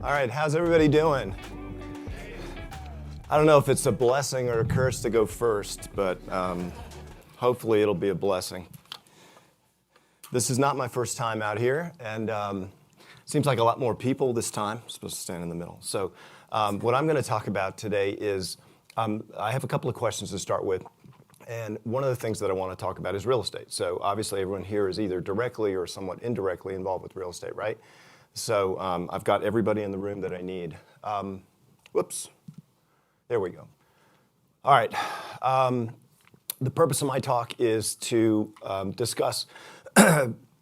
All right, how's everybody doing? I don't know if it's a blessing or a curse to go first, but hopefully it'll be a blessing. This is not my first time out here, and seems like a lot more people this time. I'm supposed to stand in the middle. So what I'm going to talk about today is, I have a couple of questions to start with, and one of the things that I want to talk about is real estate. So obviously everyone here is either directly or somewhat indirectly involved with real estate, right? So I've got everybody in the room that I need. Whoops. There we go. All right. The purpose of my talk is to discuss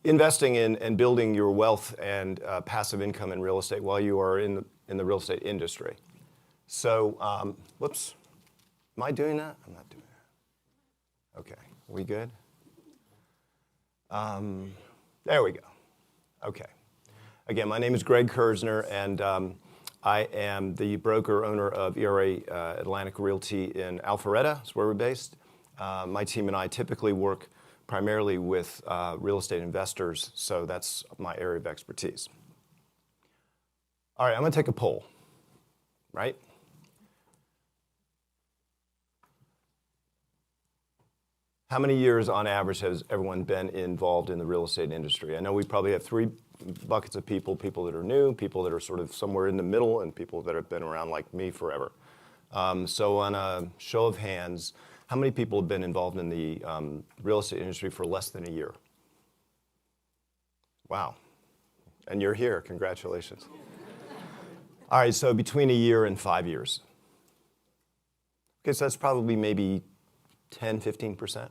investing in and building your wealth and passive income in real estate while you are in the real estate industry. So, whoops. Am I doing that? I'm not doing that. Okay. We good? There we go. Okay. Again, my name is Greg Kurzner, and I am the broker owner of ERA Atlantic Realty in Alpharetta. That's where we're based. My team and I typically work primarily with real estate investors, so that's my area of expertise. All right, I'm going to take a poll, right? How many years on average has everyone been involved in the real estate industry? I know we probably have three buckets of people that are new, people that are sort of somewhere in the middle, and people that have been around like me forever. So on a show of hands, how many people have been involved in the real estate industry for less than a year? Wow. And you're here. Congratulations. All right, so between a year and 5 years. Okay, so that's probably maybe 10, 15%.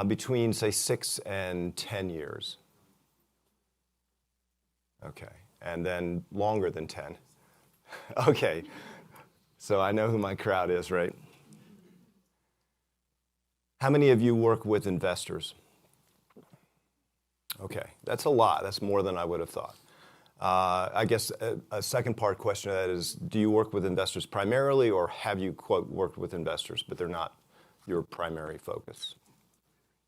Between, say, 6 and 10 years. Okay, and then longer than 10. Okay, so I know who my crowd is, right? How many of you work with investors? Okay, that's a lot. That's more than I would have thought. I guess a second part question to that is, do you work with investors primarily, or have you, quote, worked with investors, but they're not your primary focus?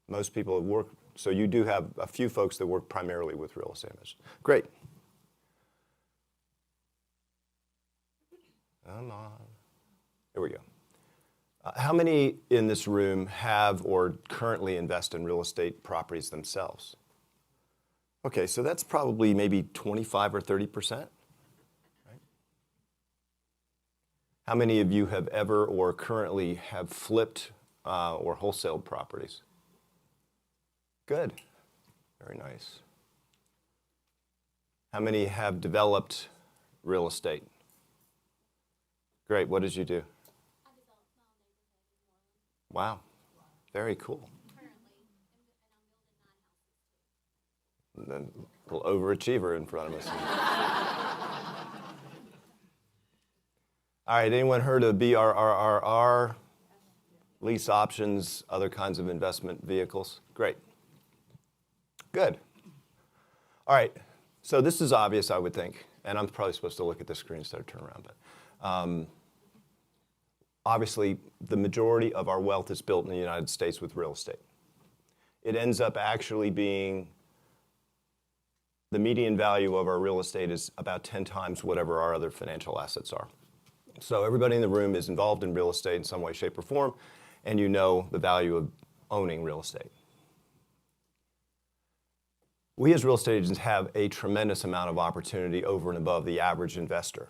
Most people work, so you do have a few folks that work primarily with real estate investors. Great. Come on. Here we go. How many in this room have or currently invest in real estate properties themselves? Okay, so that's probably maybe 25 or 30%. Right? How many of you have ever or currently have flipped or wholesaled properties? Good. Very nice. How many have developed real estate? Great. What did you do? I developed my own neighborhood in New Orleans. Wow. Very cool. Currently, and I'm building 9 houses too. A little overachiever in front of us. All right. Anyone heard of BRRRR? Lease options, other kinds of investment vehicles? Great. Good. All right. So this is obvious, I would think, and I'm probably supposed to look at the screen instead of turn around, but obviously the majority of our wealth is built in the United States with real estate. It ends up actually being the median value of our real estate is about 10 times whatever our other financial assets are. So everybody in the room is involved in real estate in some way, shape, or form, and you know the value of owning real estate. We as real estate agents have a tremendous amount of opportunity over and above the average investor.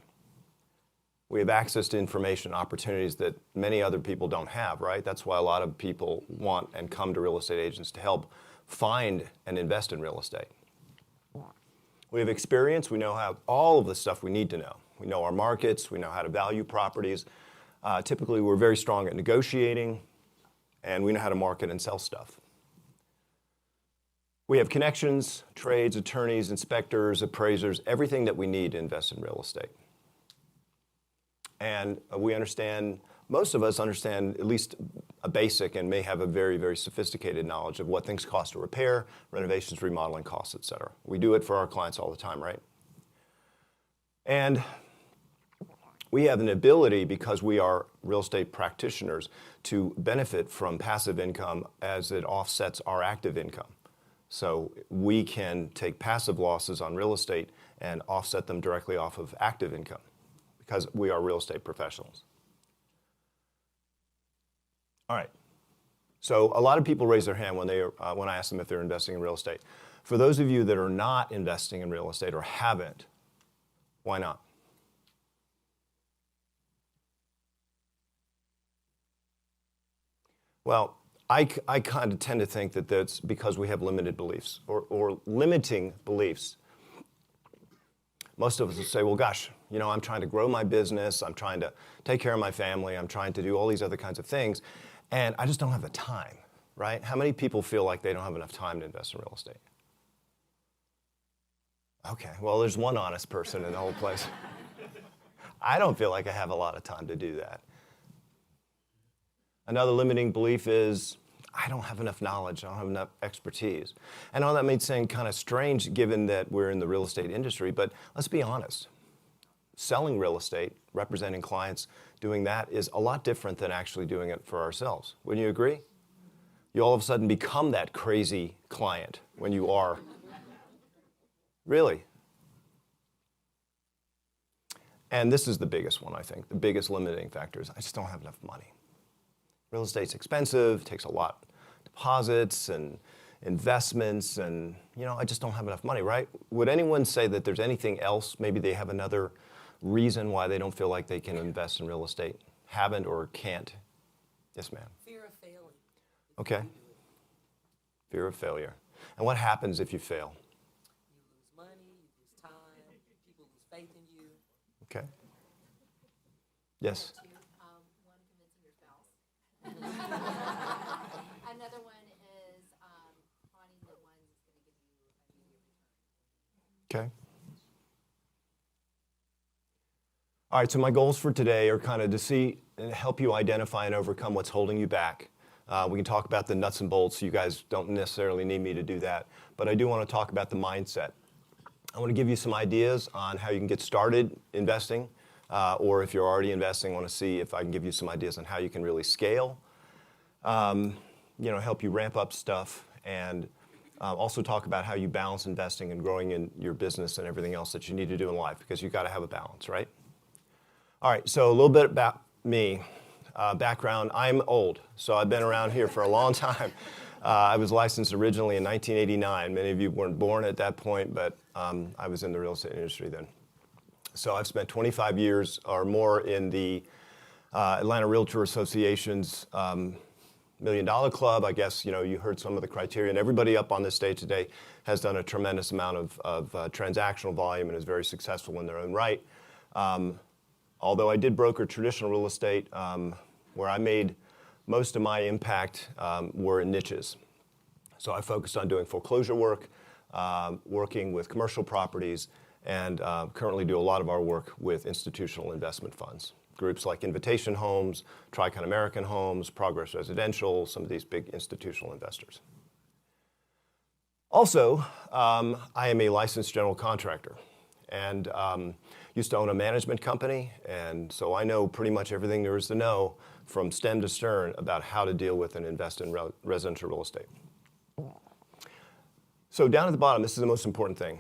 We have access to information and opportunities that many other people don't have, right? That's why a lot of people want and come to real estate agents to help find and invest in real estate. We have experience. We know how all of the stuff we need to know. We know our markets. We know how to value properties. Typically, we're very strong at negotiating, and we know how to market and sell stuff. We have connections, trades, attorneys, inspectors, appraisers, everything that we need to invest in real estate. And we understand, most of us understand at least a basic and may have a very, very sophisticated knowledge of what things cost to repair, renovations, remodeling costs, et cetera. We do it for our clients all the time, right? And we have an ability, because we are real estate practitioners, to benefit from passive income as it offsets our active income. So we can take passive losses on real estate and offset them directly off of active income because we are real estate professionals. All right. So a lot of people raise their hand when I ask them if they're investing in real estate. For those of you that are not investing in real estate or haven't, why not? Well, I kind of tend to think that that's because we have limited beliefs or limiting beliefs. Most of us will say, well, gosh, I'm trying to grow my business, I'm trying to take care of my family, I'm trying to do all these other kinds of things, and I just don't have the time, right? How many people feel like they don't have enough time to invest in real estate? Okay, well, there's one honest person in the whole place. I don't feel like I have a lot of time to do that. Another limiting belief is, I don't have enough knowledge, I don't have enough expertise. I know that may sound kind of strange given that we're in the real estate industry, but let's be honest. Selling real estate, representing clients, doing that is a lot different than actually doing it for ourselves. Wouldn't you agree? You all of a sudden become that crazy client when you are. Really. And this is the biggest one, I think. The biggest limiting factor is I just don't have enough money. Real estate's expensive, takes a lot. Deposits and investments and, I just don't have enough money, right? Would anyone say that there's anything else? Maybe they have another reason why they don't feel like they can invest in real estate? Haven't or can't? Yes, ma'am. Fear of failing. Okay. Fear of failure. And what happens if you fail? You lose money, you lose time, people lose faith in you. Okay. Yes. One, convincing your spouse. Another one is finding the one that's going to give you immediate return. Okay. All right, so my goals for today are kind of to see and help you identify and overcome what's holding you back. We can talk about the nuts and bolts. You guys don't necessarily need me to do that, but I do want to talk about the mindset. I want to give you some ideas on how you can get started investing, or if you're already investing, I want to see if I can give you some ideas on how you can really scale, help you ramp up stuff, and also talk about how you balance investing and growing in your business and everything else that you need to do in life, because you've got to have a balance, right? All right, so a little bit about me. Background, I'm old, so I've been around here for a long time. I was licensed originally in 1989. Many of you weren't born at that point, but I was in the real estate industry then. So I've spent 25 years or more in the Atlanta Realtor Association's $1 Million Club. I guess, you heard some of the criteria, and everybody up on this stage today has done a tremendous amount of transactional volume and is very successful in their own right. Although I did broker traditional real estate, where I made most of my impact were in niches. So I focused on doing foreclosure work, working with commercial properties, and currently do a lot of our work with institutional investment funds. Groups like Invitation Homes, Tricon American Homes, Progress Residential, some of these big institutional investors. Also, I am a licensed general contractor, and used to own a management company, and so I know pretty much everything there is to know from stem to stern about how to deal with and invest in residential real estate. So down at the bottom, this is the most important thing.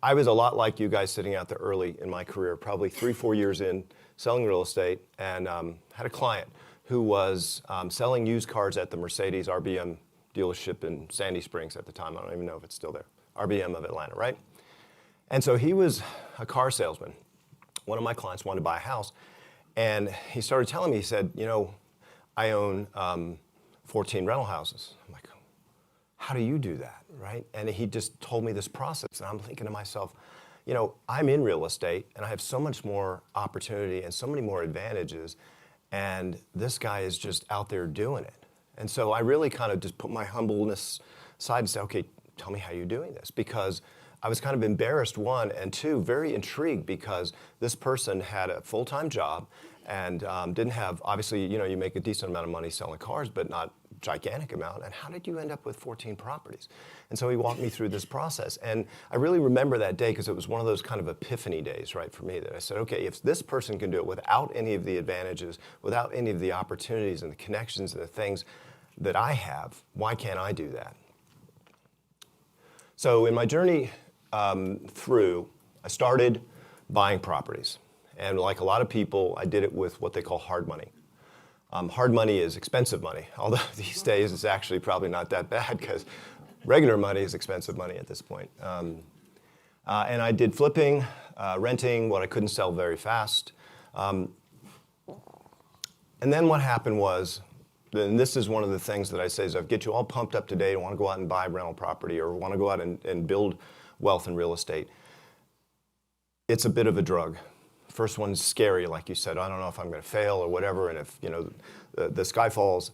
I was a lot like you guys sitting out there early in my career, probably 3-4 years in selling real estate, and had a client who was selling used cars at the Mercedes RBM dealership in Sandy Springs at the time. I don't even know if it's still there. RBM of Atlanta, right? And so he was a car salesman. One of my clients wanted to buy a house, and he started telling me, he said, I own 14 rental houses. I'm like, how do you do that, right? And he just told me this process, and I'm thinking to myself, I'm in real estate, and I have so much more opportunity and so many more advantages, and this guy is just out there doing it. And so I really kind of just put my humbleness aside and said, okay, tell me how you're doing this, because I was kind of embarrassed, one, and two, very intrigued because this person had a full-time job and didn't have, obviously, you make a decent amount of money selling cars, but not a gigantic amount. And how did you end up with 14 properties? And so he walked me through this process. And I really remember that day because it was one of those kind of epiphany days, right, for me, that I said, okay, if this person can do it without any of the advantages, without any of the opportunities and the connections and the things that I have, why can't I do that? So in my journey through, I started buying properties. And like a lot of people, I did it with what they call hard money. Hard money is expensive money, although these days it's actually probably not that bad because regular money is expensive money at this point. And I did flipping, renting, what I couldn't sell very fast. And then what happened was, and this is one of the things that I say is I get you all pumped up to date and want to go out and buy rental property or want to go out and build wealth in real estate. It's a bit of a drug. First one's scary, like you said. I don't know if I'm going to fail or whatever, and if the sky falls.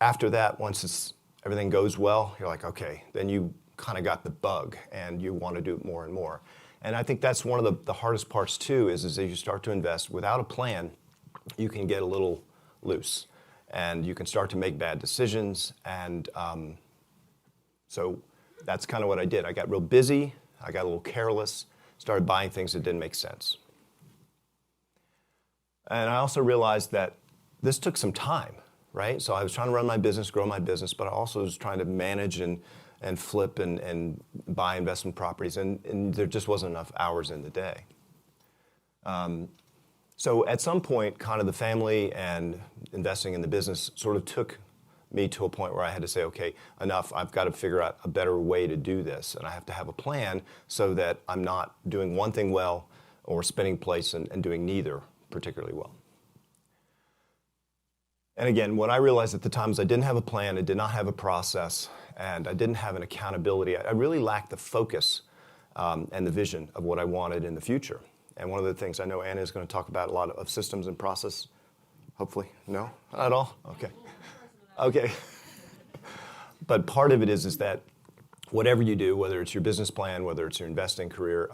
After that, once everything goes well, you're like, okay, then you kind of got the bug, and you want to do it more and more. And I think that's one of the hardest parts too. Is as you start to invest without a plan, you can get a little loose, and you can start to make bad decisions. And so that's kind of what I did. I got real busy. I got a little careless. Started buying things that didn't make sense. And I also realized that this took some time, right? So I was trying to run my business, grow my business, but I also was trying to manage and flip and buy investment properties, and there just wasn't enough hours in the day. So at some point, kind of the family and investing in the business sort of took me to a point where I had to say, okay, enough, I've got to figure out a better way to do this, and I have to have a plan so that I'm not doing one thing well or spinning plates and doing neither particularly well. And again, what I realized at the time is I didn't have a plan, I did not have a process, and I didn't have an accountability. I really lacked the focus and the vision of what I wanted in the future. And one of the things I know Anna is going to talk about a lot of systems and process. Hopefully, no? Not at all? Okay. Okay. But part of it is that whatever you do, whether it's your business plan, whether it's your investing career,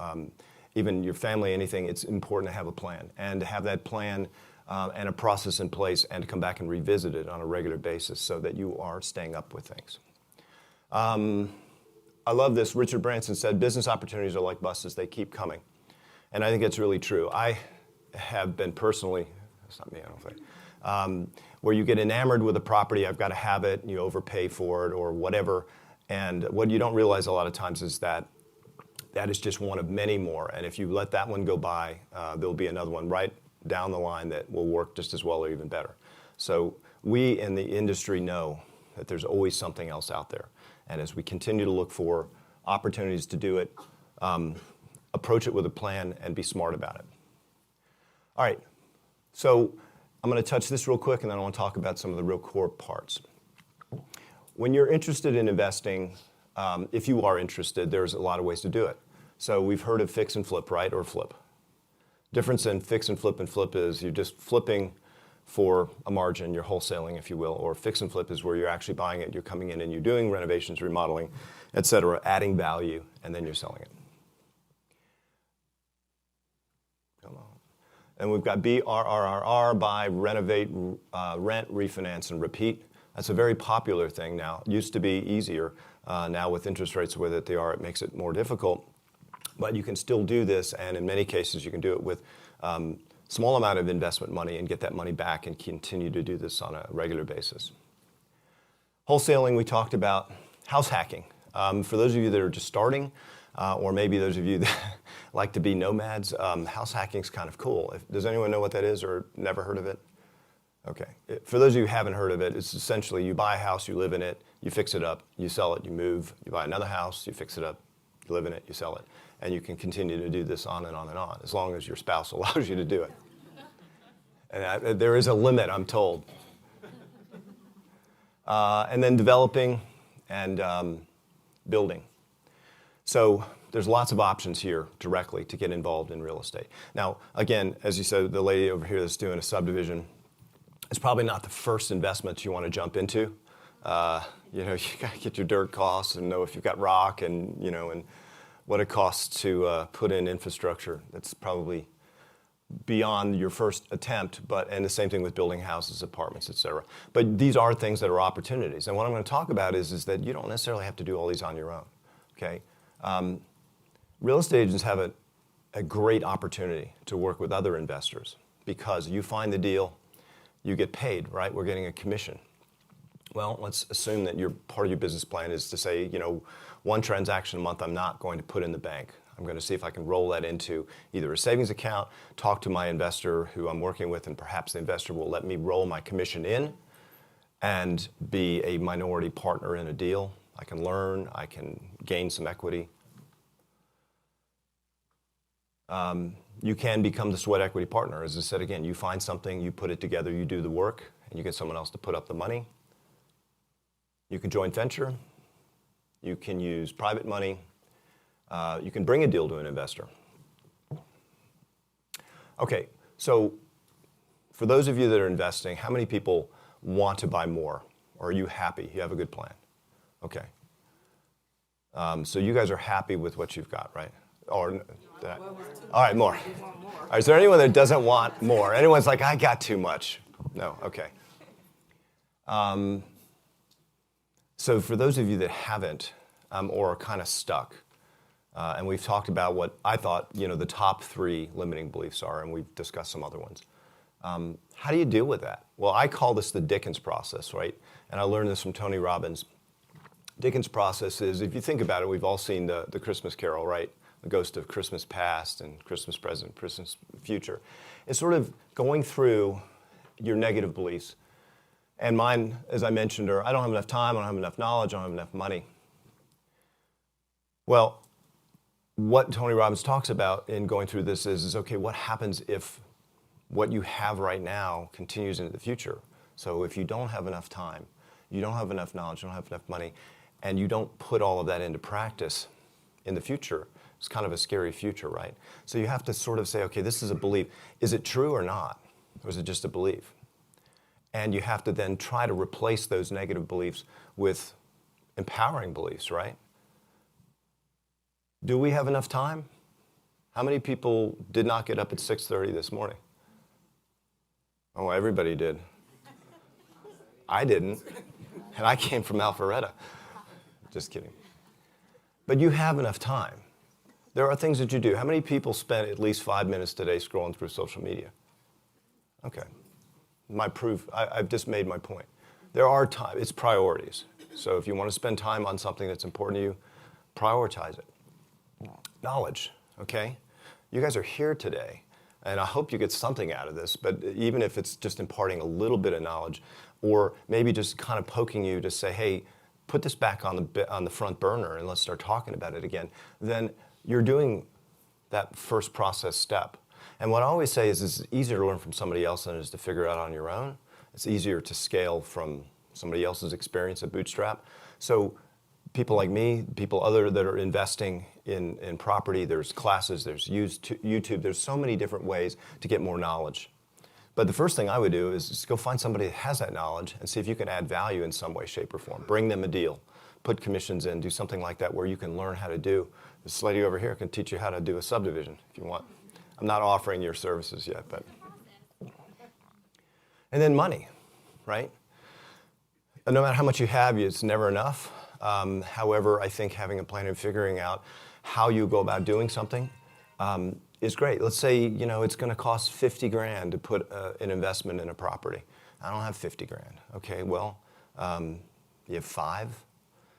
even your family, anything, it's important to have a plan and to have that plan and a process in place and to come back and revisit it on a regular basis so that you are staying up with things. I love this. Richard Branson said, business opportunities are like buses. They keep coming. And I think it's really true. I have been personally, that's not me, I don't think, where you get enamored with a property, I've got to have it, and you overpay for it or whatever. And what you don't realize a lot of times is that is just one of many more. And if you let that one go by, there'll be another one right down the line that will work just as well or even better. So we in the industry know that there's always something else out there. And as we continue to look for opportunities to do it, approach it with a plan and be smart about it. All right, so I'm going to touch this real quick, and then I want to talk about some of the real core parts. When you're interested in investing, if you are interested, there's a lot of ways to do it. So we've heard of fix and flip, right, or flip. Difference in fix and flip is you're just flipping for a margin, you're wholesaling, if you will, or fix and flip is where you're actually buying it, you're coming in and you're doing renovations, remodeling, et cetera, adding value, and then you're selling it. Come on. And we've got BRRRR, buy, renovate, rent, refinance, and repeat. That's a very popular thing now. It used to be easier. Now with interest rates the way that they are, it makes it more difficult. But you can still do this, and in many cases you can do it with small amount of investment money and get that money back and continue to do this on a regular basis. Wholesaling, we talked about. House hacking. For those of you that are just starting, or maybe those of you that like to be nomads, house hacking is kind of cool. Does anyone know what that is or never heard of it? Okay. For those of you who haven't heard of it, it's essentially you buy a house, you live in it, you fix it up, you sell it, you move, you buy another house, you fix it up, you live in it, you sell it. And you can continue to do this on and on and on, as long as your spouse allows you to do it. And there is a limit, I'm told. And then developing and building. So there's lots of options here directly to get involved in real estate. Now, again, as you said, the lady over here that's doing a subdivision, it's probably not the first investment you want to jump into. You got to get your dirt costs and know if you've got rock and, and what it costs to put in infrastructure. That's probably beyond your first attempt, and the same thing with building houses, apartments, et cetera. But these are things that are opportunities. And what I'm going to talk about is that you don't necessarily have to do all these on your own, okay? Real estate agents have a great opportunity to work with other investors because you find the deal, you get paid, right? We're getting a commission. Well, let's assume that part of your business plan is to say, one transaction a month I'm not going to put in the bank. I'm going to see if I can roll that into either a savings account, talk to my investor who I'm working with, and perhaps the investor will let me roll my commission in and be a minority partner in a deal. I can learn, I can gain some equity. You can become the sweat equity partner. As I said again, you find something, you put it together, you do the work, and you get someone else to put up the money. You can joint venture. You can use private money. You can bring a deal to an investor. Okay, so for those of you that are investing, how many people want to buy more? Or are you happy? You have a good plan? Okay. So you guys are happy with what you've got, right? Or all right, more. All right, is there anyone that doesn't want more? Anyone's like, I got too much? No, okay. So for those of you that haven't or are kind of stuck, and we've talked about what I thought, the top 3 limiting beliefs are, and we've discussed some other ones. How do you deal with that? Well, I call this the Dickens process, right? And I learned this from Tony Robbins. Dickens process is, if you think about it, we've all seen the Christmas Carol, right? The ghost of Christmas past and Christmas present, Christmas future. It's sort of going through your negative beliefs. And mine, as I mentioned, are I don't have enough time, I don't have enough knowledge, I don't have enough money. Well, what Tony Robbins talks about in going through this is okay, what happens if what you have right now continues into the future? So if you don't have enough time, you don't have enough knowledge, you don't have enough money, and you don't put all of that into practice in the future, it's kind of a scary future, right? So you have to sort of say, okay, this is a belief. Is it true or not? Or is it just a belief? And you have to then try to replace those negative beliefs with empowering beliefs, right? Do we have enough time? How many people did not get up at 6:30 this morning? Oh, everybody did. I didn't. And I came from Alpharetta. Just kidding. But you have enough time. There are things that you do. How many people spent at least 5 minutes today scrolling through social media? Okay. My proof, I've just made my point. There are time, it's priorities. So if you want to spend time on something that's important to you, prioritize it. Knowledge, okay? You guys are here today, and I hope you get something out of this, but even if it's just imparting a little bit of knowledge, or maybe just kind of poking you to say, hey, put this back on the front burner and let's start talking about it again, then you're doing that first process step. And what I always say is it's easier to learn from somebody else than it is to figure it out on your own. It's easier to scale from somebody else's experience at Bootstrap. So people like me, people other that are investing in property, there's classes, there's YouTube, there's so many different ways to get more knowledge. But the first thing I would do is just go find somebody that has that knowledge and see if you can add value in some way, shape, or form. Bring them a deal. Put commissions in, do something like that where you can learn how to do. This lady over here can teach you how to do a subdivision if you want. I'm not offering your services yet, but. And then money, right? No matter how much you have, it's never enough. However, I think having a plan and figuring out how you go about doing something is great. Let's say, it's going to cost 50 grand to put an investment in a property. I don't have 50 grand. Okay, well, you have 5.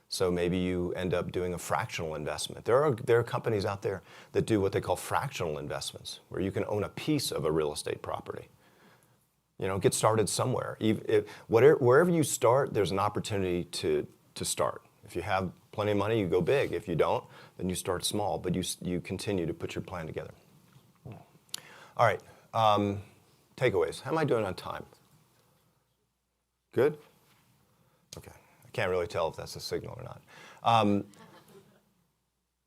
So maybe you end up doing a fractional investment. There are companies out there that do what they call fractional investments, where you can own a piece of a real estate property. Get started somewhere. Wherever you start, there's an opportunity to start. If you have plenty of money, you go big. If you don't, then you start small, but you continue to put your plan together. All right, takeaways. How am I doing on time? Good? Okay. Can't really tell if that's a signal or not.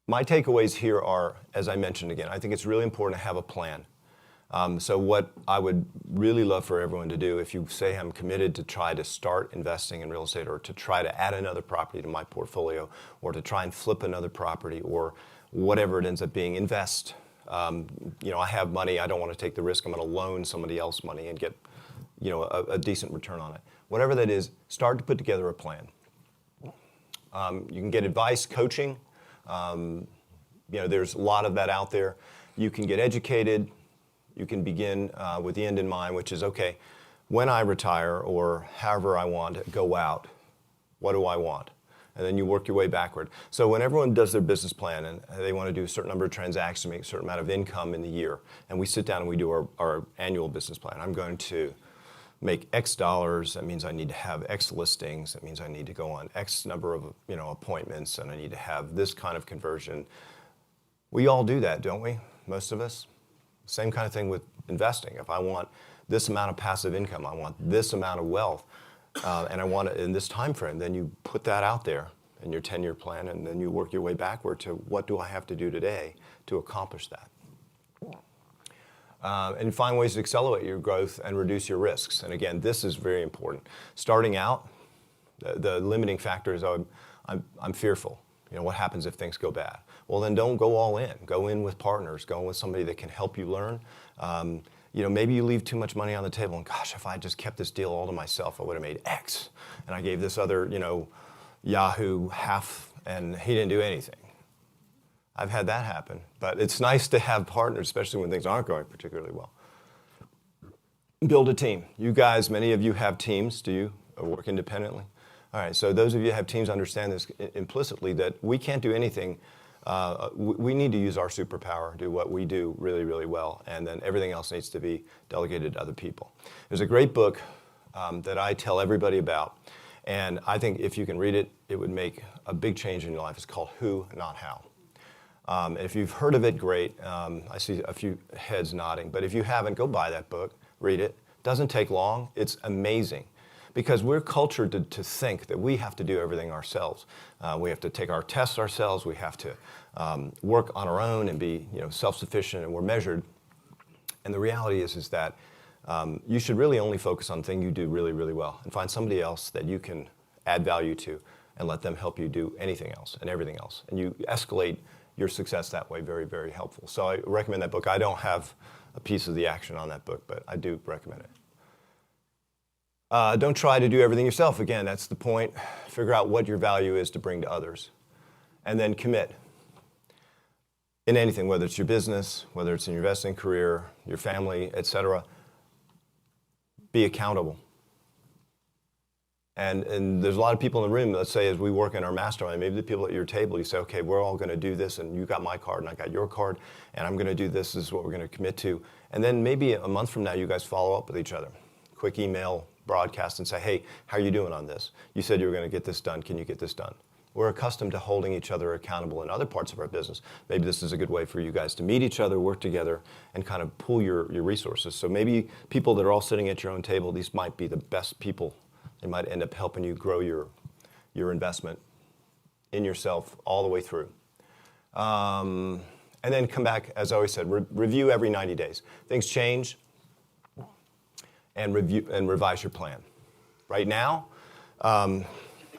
My takeaways here are, as I mentioned again, I think it's really important to have a plan. So what I would really love for everyone to do, if you say I'm committed to try to start investing in real estate or to try to add another property to my portfolio or to try and flip another property or whatever it ends up being, invest. I have money, I don't want to take the risk, I'm going to loan somebody else money and get a decent return on it. Whatever that is, start to put together a plan. You can get advice, coaching. There's a lot of that out there. You can get educated. You can begin with the end in mind, which is, okay, when I retire or however I want to go out, What do I want? And then you work your way backward. So when everyone does their business plan and they want to do a certain number of transactions, make a certain amount of income in the year, and we sit down and we do our annual business plan. I'm going to make X dollars. That means I need to have X listings. That means I need to go on X number of appointments, and I need to have this kind of conversion. We all do that, don't we? Most of us. Same kind of thing with investing. If I want this amount of passive income, I want this amount of wealth, and I want it in this time frame, then you put that out there in your 10-year plan, and then you work your way backward to what do I have to do today to accomplish that. And find ways to accelerate your growth and reduce your risks. And again, this is very important. Starting out, the limiting factor is I'm fearful. What happens if things go bad? Well, then don't go all in. Go in with partners. Go in with somebody that can help you learn. Maybe you leave too much money on the table, and gosh, if I just kept this deal all to myself, I would have made X. And I gave this other, Yahoo half, and he didn't do anything. I've had that happen. But it's nice to have partners, especially when things aren't going particularly well. Build a team. You guys, many of you have teams. Do you work independently? All right, so those of you who have teams understand this implicitly, that we can't do anything. We need to use our superpower, do what we do really, really well, and then everything else needs to be delegated to other people. There's a great book that I tell everybody about, and I think if you can read it, it would make a big change in your life. It's called Who, Not How. If you've heard of it, great. I see a few heads nodding, but if you haven't, go buy that book, read it. Doesn't take long. It's amazing. Because we're cultured to think that we have to do everything ourselves. We have to take our tests ourselves. We have to work on our own and be self-sufficient, and we're measured. And the reality is that you should really only focus on the thing you do really, really well, and find somebody else that you can add value to and let them help you do anything else and everything else. And you escalate your success that way. Very, very helpful. So I recommend that book. I don't have a piece of the action on that book, but I do recommend it. Don't try to do everything yourself. Again, that's the point. Figure out what your value is to bring to others. And then commit. In anything, whether it's your business, whether it's in your investing career, your family, etc. Be accountable. And there's a lot of people in the room, let's say as we work in our mastermind, maybe the people at your table, you say, okay, we're all going to do this, and you got my card and I got your card, and I'm going to do this is what we're going to commit to. And then maybe a month from now, you guys follow up with each other. Quick email, broadcast, and say, hey, how are you doing on this? You said you were going to get this done. Can you get this done? We're accustomed to holding each other accountable in other parts of our business. Maybe this is a good way for you guys to meet each other, work together, and kind of pool your resources. So maybe people that are all sitting at your own table, these might be the best people. They might end up helping you grow your investment in yourself all the way through. And then come back, as I always said, review every 90 days. Things change, and review and revise your plan. Right now,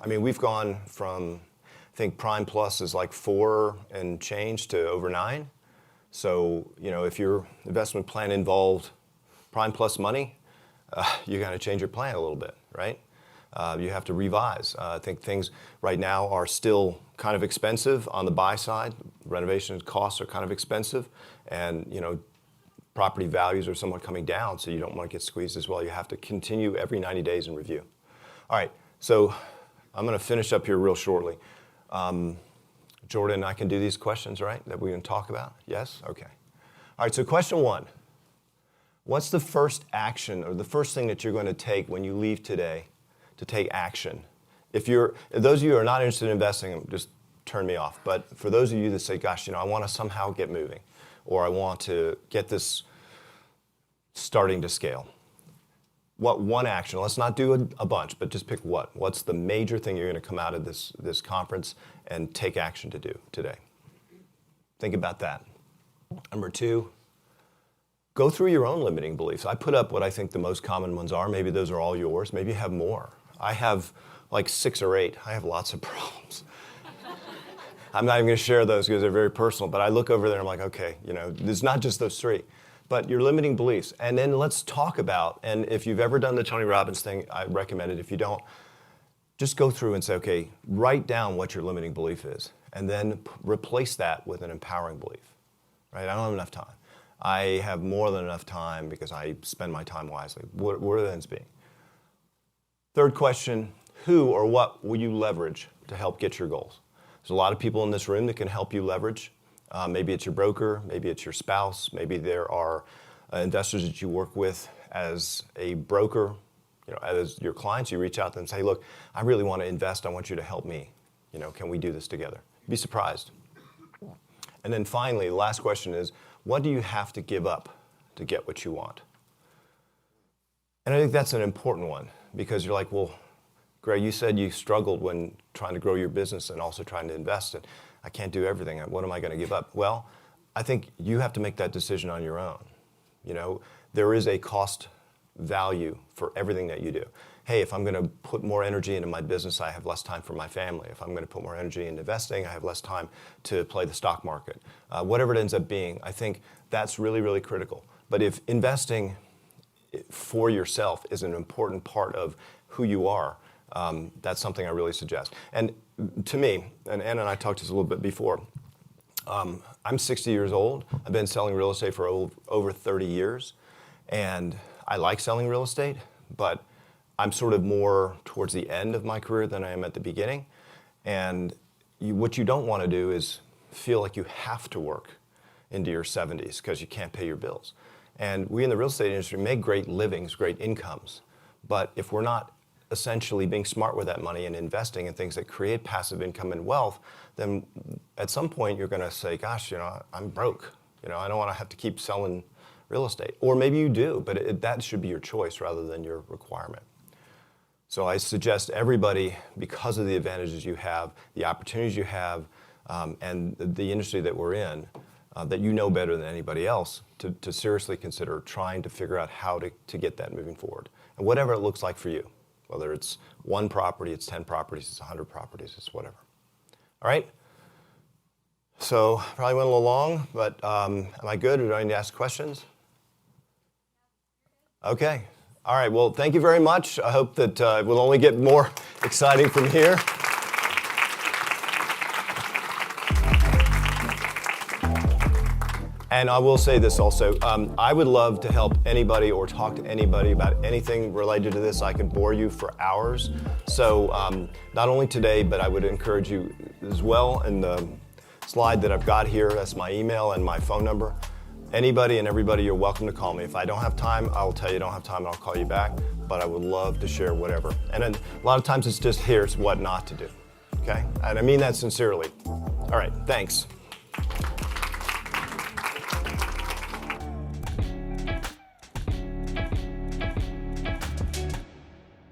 we've gone from, I think Prime Plus is like 4 and change to over 9. So, if your investment plan involved Prime Plus money, you got to change your plan a little bit, right? You have to revise. I think things right now are still kind of expensive on the buy side. Renovation costs are kind of expensive, and property values are somewhat coming down, so you don't want to get squeezed as well. You have to continue every 90 days and review. All right, so I'm going to finish up here real shortly. Jordan and I can do these questions, right, that we can talk about? Yes? Okay. All right, so question 1. What's the first action or the first thing that you're going to take when you leave today to take action? If those of you who are not interested in investing, just turn me off. But for those of you that say, gosh, I want to somehow get moving, or I want to get this starting to scale. What one action? Let's not do a bunch, but just pick what. What's the major thing you're going to come out of this conference and take action to do today? Think about that. Number 2, go through your own limiting beliefs. I put up what I think the most common ones are. Maybe those are all yours. Maybe you have more. I have like 6 or 8. I have lots of problems. I'm not even going to share those because they're very personal, but I look over there and I'm like, okay, there's not just those 3, but your limiting beliefs. And then let's talk about, and if you've ever done the Tony Robbins thing, I recommend it. If you don't, just go through and say, okay, write down what your limiting belief is, and then replace that with an empowering belief, right? I don't have enough time. I have more than enough time because I spend my time wisely. What are those being? Third question, who or what will you leverage to help get your goals? There's a lot of people in this room that can help you leverage. Maybe it's your broker, maybe it's your spouse, maybe there are investors that you work with as a broker. As your clients, you reach out to them and say, look, I really want to invest. I want you to help me. Can we do this together? Be surprised. And then finally, the last question is, what do you have to give up to get what you want? And I think that's an important one because you're like, well, Greg, you said you struggled when trying to grow your business and also trying to invest, and I can't do everything. What am I going to give up? Well, I think you have to make that decision on your own. There is a cost value for everything that you do. Hey, if I'm going to put more energy into my business, I have less time for my family. If I'm going to put more energy into investing, I have less time to play the stock market. Whatever it ends up being, I think that's really, really critical. But if investing for yourself is an important part of who you are, that's something I really suggest. And to me, and Anna and I talked this a little bit before, I'm 60 years old. I've been selling real estate for over 30 years. And I like selling real estate, but I'm sort of more towards the end of my career than I am at the beginning. And what you don't want to do is feel like you have to work into your 70s because you can't pay your bills. And we in the real estate industry make great livings, great incomes. But if we're not essentially being smart with that money and investing in things that create passive income and wealth, then at some point you're going to say, gosh, I'm broke. I don't want to have to keep selling real estate. Or maybe you do, but that should be your choice rather than your requirement. So I suggest everybody, because of the advantages you have, the opportunities you have, and the industry that we're in, that you know better than anybody else, to seriously consider trying to figure out how to get that moving forward. And whatever it looks like for you, whether it's 1 property, it's 10 properties, it's 100 properties, it's whatever. All right? So probably went a little long, but am I good, or do I need to ask questions? Okay. All right. Well, thank you very much. I hope that it will only get more exciting from here. And I will say this also. I would love to help anybody or talk to anybody about anything related to this. I could bore you for hours. So not only today, but I would encourage you as well in the slide that I've got here. That's my email and my phone number. Anybody and everybody, you're welcome to call me. If I don't have time, I'll tell you I don't have time and I'll call you back. But I would love to share whatever. And then a lot of times it's just here's what not to do. Okay? And I mean that sincerely. All right. Thanks.